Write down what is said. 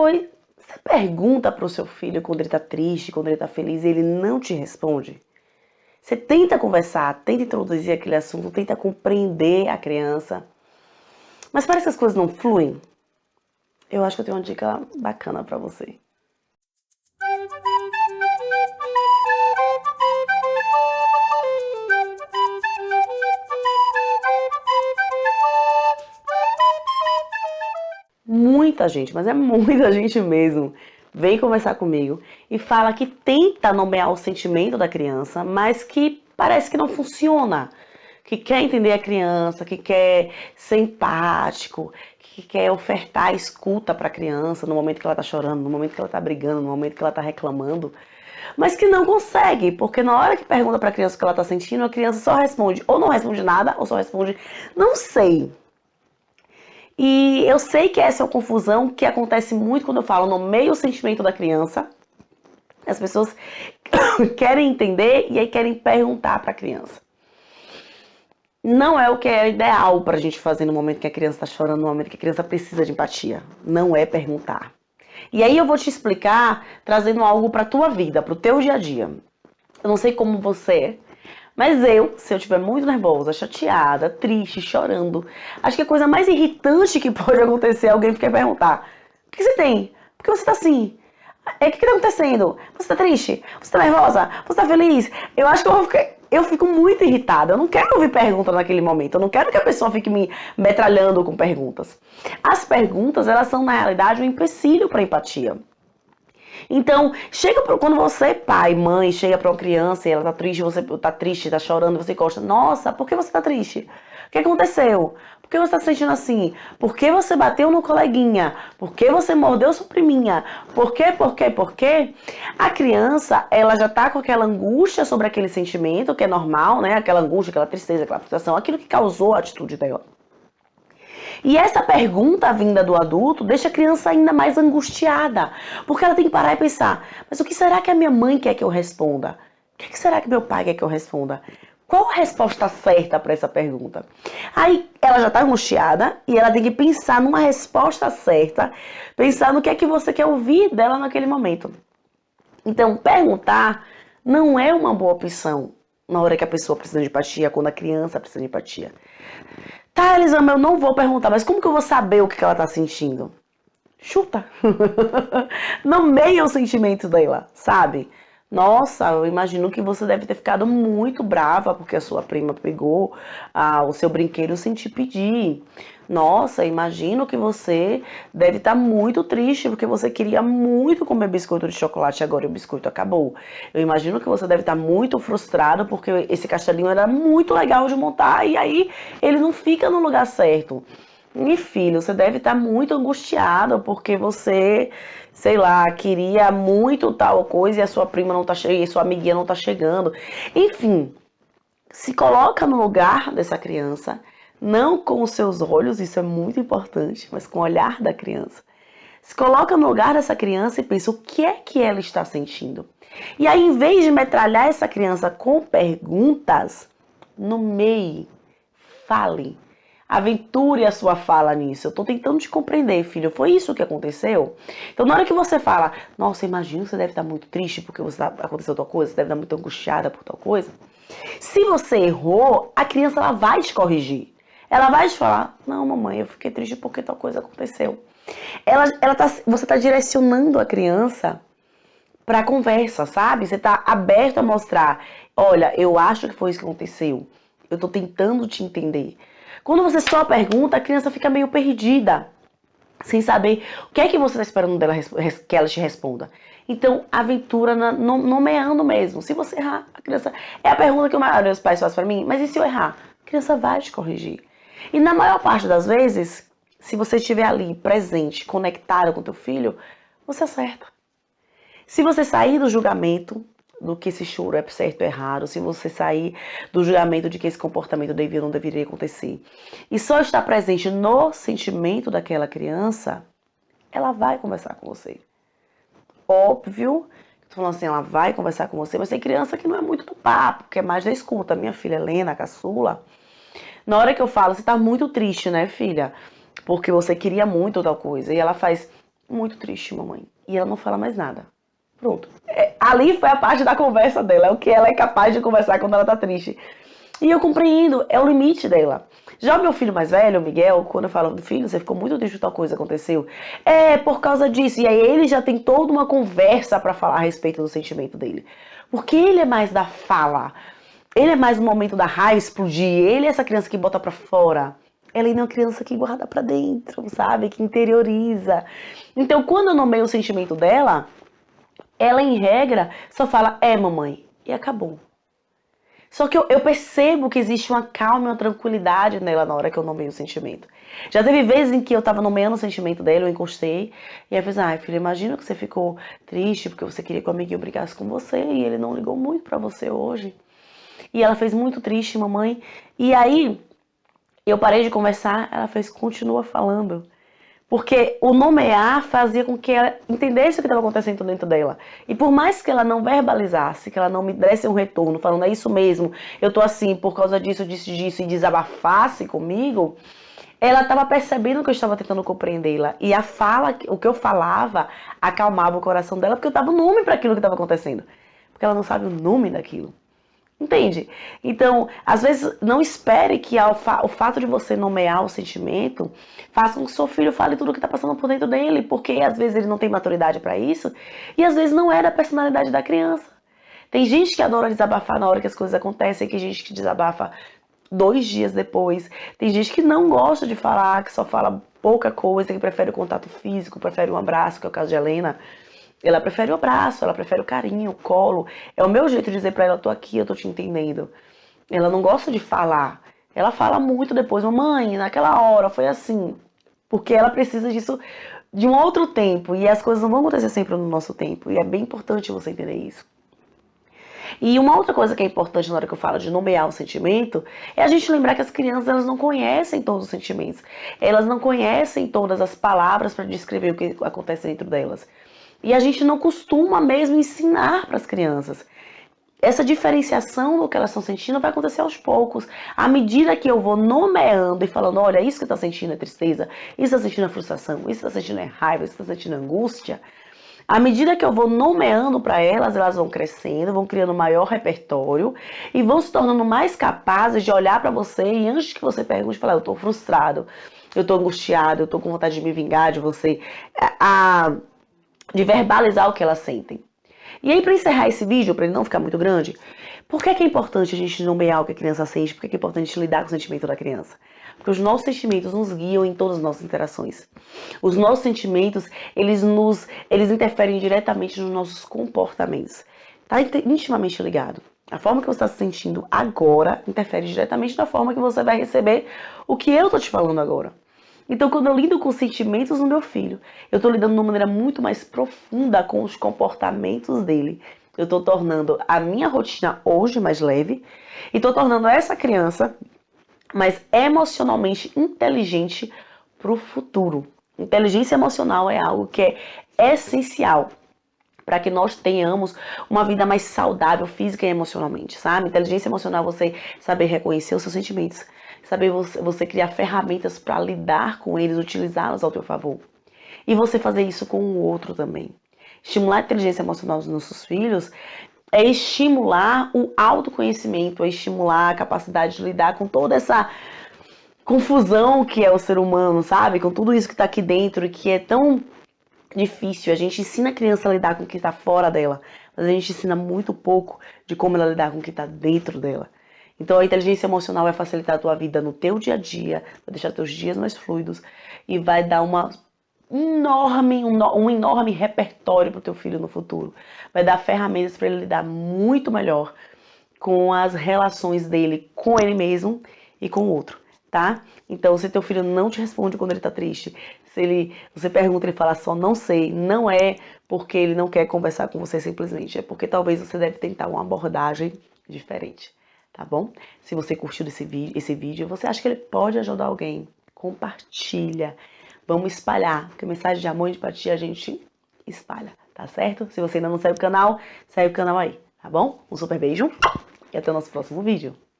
Oi, você pergunta para o seu filho quando ele tá triste, quando ele tá feliz e ele não te responde? Você tenta conversar, tenta introduzir aquele assunto, tenta compreender a criança, mas parece que as coisas não fluem. Eu acho que eu tenho uma dica bacana para você. Muita gente, mas é muita gente mesmo, vem conversar comigo e fala que tenta nomear o sentimento da criança, mas que parece que não funciona. Que quer entender a criança, que quer ser empático, que quer ofertar escuta para a criança no momento que ela está chorando, no momento que ela está brigando, no momento que ela está reclamando, mas que não consegue, porque na hora que pergunta para a criança o que ela está sentindo, a criança só responde ou não responde nada, ou só responde não sei. E eu sei que essa é uma confusão que acontece muito quando eu falo nomeio o sentimento da criança. As pessoas querem entender e aí querem perguntar para a criança. Não é o que é ideal para a gente fazer no momento que a criança está chorando, no momento que a criança precisa de empatia. Não é perguntar. E aí eu vou te explicar trazendo algo para a tua vida, para o teu dia a dia. Eu não sei como você é, mas se eu estiver muito nervosa, chateada, triste, chorando, acho que a coisa mais irritante que pode acontecer é alguém ficar perguntar: o que você tem? Por que você tá assim? O que tá acontecendo? Você tá triste? Você tá nervosa? Você tá feliz? Eu acho que eu fico muito irritada. Eu não quero ouvir pergunta naquele momento. Eu não quero que a pessoa fique me metralhando com perguntas. As perguntas, elas são, na realidade, um empecilho para empatia. Então, quando você, pai, mãe, chega para uma criança e ela tá triste, você tá triste, tá chorando, você encosta. Nossa, por que você tá triste? O que aconteceu? Por que você tá se sentindo assim? Por que você bateu no coleguinha? Por que você mordeu sua priminha? Por quê? Por quê? Por quê? A criança, ela já tá com aquela angústia sobre aquele sentimento, que é normal, né? Aquela angústia, aquela tristeza, aquela frustração, aquilo que causou a atitude dela. E essa pergunta vinda do adulto deixa a criança ainda mais angustiada, porque ela tem que parar e pensar: mas o que será que a minha mãe quer que eu responda? O que será que meu pai quer que eu responda? Qual a resposta certa para essa pergunta? Aí ela já está angustiada e ela tem que pensar numa resposta certa, pensar no que é que você quer ouvir dela naquele momento. Então, perguntar não é uma boa opção na hora que a pessoa precisa de empatia, quando a criança precisa de empatia. Tá, Elisama, eu não vou perguntar, mas como que eu vou saber o que ela tá sentindo? Chuta. Nomeia os sentimentos dela, sabe? Nossa, eu imagino que você deve ter ficado muito brava porque a sua prima pegou o seu brinquedo sem te pedir. Nossa, imagino que você deve estar muito triste porque você queria muito comer biscoito de chocolate e agora o biscoito acabou. Eu imagino que você deve estar muito frustrado porque esse castelinho era muito legal de montar e aí ele não fica no lugar certo. E filho, você deve estar muito angustiado porque você, sei lá, queria muito tal coisa e a sua prima não tá chegando, e sua amiguinha não tá chegando. Enfim, se coloca no lugar dessa criança, não com os seus olhos, isso é muito importante, mas com o olhar da criança. Se coloca no lugar dessa criança e pensa o que é que ela está sentindo. E aí, em vez de metralhar essa criança com perguntas, nomeie, fale. Aventure a sua fala nisso. Eu tô tentando te compreender, filho. Foi isso que aconteceu? Então, na hora que você fala: nossa, imagino que você deve estar muito triste porque aconteceu tal coisa, você deve estar muito angustiada por tal coisa. Se você errou, a criança ela vai te corrigir. Ela vai te falar: não, mamãe, eu fiquei triste porque tal coisa aconteceu. Você tá direcionando a criança pra conversa, sabe? Você tá aberto a mostrar: olha, eu acho que foi isso que aconteceu. Eu tô tentando te entender. Quando você só pergunta, a criança fica meio perdida, sem saber o que é que você está esperando dela que ela te responda. Então, aventura nomeando mesmo. Se você errar, a criança... É a pergunta que a maioria dos pais faz para mim: mas e se eu errar? A criança vai te corrigir. E na maior parte das vezes, se você estiver ali, presente, conectado com teu filho, você acerta. Se você sair do julgamento do que esse choro é certo ou errado, se você sair do julgamento de que esse comportamento deveria ou não deveria acontecer, e só estar presente no sentimento daquela criança, ela vai conversar com você. Óbvio, tô falando assim, ela vai conversar com você, mas tem criança que não é muito do papo, que é mais da escuta. Minha filha Helena, a caçula, na hora que eu falo: você tá muito triste, né, filha? Porque você queria muito tal coisa. E ela faz: muito triste, mamãe. E ela não fala mais nada. Pronto. Ali foi a parte da conversa dela, é o que ela é capaz de conversar quando ela tá triste. E eu compreendo, é o limite dela. Já o meu filho mais velho, o Miguel, quando eu falo, filho, você ficou muito triste, tal coisa aconteceu. É, por causa disso. E aí ele já tem toda uma conversa pra falar a respeito do sentimento dele. Porque ele é mais da fala. Ele é mais no momento da raiva explodir. Ele é essa criança que bota pra fora. Ela ainda é uma criança que guarda pra dentro, sabe? Que interioriza. Então, quando eu nomeio o sentimento dela, ela, em regra, só fala, mamãe. E acabou. Só que eu percebo que existe uma calma e uma tranquilidade nela na hora que eu nomeio o sentimento. Já teve vezes em que eu tava nomeando o sentimento dela, eu encostei, e aí eu falei, filha, imagina que você ficou triste porque você queria que o amiguinho brigasse com você, e ele não ligou muito pra você hoje. E ela fez muito triste, mamãe. E aí, eu parei de conversar, ela fez, continua falando. Porque o nomear fazia com que ela entendesse o que estava acontecendo dentro dela. E por mais que ela não verbalizasse, que ela não me desse um retorno, falando, é isso mesmo, eu tô assim por causa disso, disso, e desabafasse comigo, ela estava percebendo que eu estava tentando compreendê-la. E a fala, o que eu falava, acalmava o coração dela, porque eu dava nome para aquilo que estava acontecendo. Porque ela não sabe o nome daquilo. Entende? Então, às vezes, não espere que o fato de você nomear o sentimento faça com que o seu filho fale tudo o que está passando por dentro dele, porque às vezes ele não tem maturidade para isso e às vezes não é da personalidade da criança. Tem gente que adora desabafar na hora que as coisas acontecem, tem gente que desabafa 2 dias depois, tem gente que não gosta de falar, que só fala pouca coisa, que prefere o contato físico, prefere um abraço, que é o caso de Helena. Ela prefere o abraço, ela prefere o carinho, o colo. É o meu jeito de dizer pra ela, eu tô aqui, eu tô te entendendo. Ela não gosta de falar. Ela fala muito depois, mamãe, naquela hora foi assim. Porque ela precisa disso de um outro tempo. E as coisas não vão acontecer sempre no nosso tempo. E é bem importante você entender isso. E uma outra coisa que é importante na hora que eu falo de nomear o sentimento é a gente lembrar que as crianças elas não conhecem todos os sentimentos. Elas não conhecem todas as palavras para descrever o que acontece dentro delas. E a gente não costuma mesmo ensinar para as crianças. Essa diferenciação do que elas estão sentindo vai acontecer aos poucos. À medida que eu vou nomeando e falando, olha, isso que está sentindo é tristeza, isso está sentindo é frustração, isso está sentindo é raiva, isso está sentindo é angústia. À medida que eu vou nomeando para elas, elas vão crescendo, vão criando maior repertório e vão se tornando mais capazes de olhar para você e antes que você pergunte, falar, eu estou frustrado, eu estou angustiado, eu estou com vontade de me vingar de você. De verbalizar o que elas sentem. E aí, para encerrar esse vídeo, para ele não ficar muito grande, por que é importante a gente nomear o que a criança sente? Por que é importante a gente lidar com o sentimento da criança? Porque os nossos sentimentos nos guiam em todas as nossas interações. Os nossos sentimentos, eles interferem diretamente nos nossos comportamentos. Está intimamente ligado. A forma que você está se sentindo agora interfere diretamente na forma que você vai receber o que eu estou te falando agora. Então, quando eu lido com os sentimentos do meu filho, eu estou lidando de uma maneira muito mais profunda com os comportamentos dele. Eu estou tornando a minha rotina hoje mais leve e estou tornando essa criança mais emocionalmente inteligente para o futuro. Inteligência emocional é algo que é essencial para que nós tenhamos uma vida mais saudável física e emocionalmente, sabe? Inteligência emocional é você saber reconhecer os seus sentimentos, saber você criar ferramentas para lidar com eles, utilizá-los ao teu favor. E você fazer isso com o outro também. Estimular a inteligência emocional dos nossos filhos é estimular o autoconhecimento, é estimular a capacidade de lidar com toda essa confusão que é o ser humano, sabe? Com tudo isso que está aqui dentro e que é tão difícil. A gente ensina a criança a lidar com o que está fora dela, mas a gente ensina muito pouco de como ela lidar com o que está dentro dela. Então a inteligência emocional vai facilitar a tua vida no teu dia a dia, vai deixar teus dias mais fluidos e vai dar um enorme repertório para o teu filho no futuro. Vai dar ferramentas para ele lidar muito melhor com as relações dele com ele mesmo e com o outro, tá? Então, se teu filho não te responde quando ele tá triste, você pergunta e ele fala só não sei, não é porque ele não quer conversar com você simplesmente, é porque talvez você deve tentar uma abordagem diferente, tá bom? Se você curtiu esse vídeo, você acha que ele pode ajudar alguém, compartilha, vamos espalhar, porque mensagem de amor e de empatia a gente espalha, tá certo? Se você ainda não segue o canal aí, tá bom? Um super beijo e até o nosso próximo vídeo.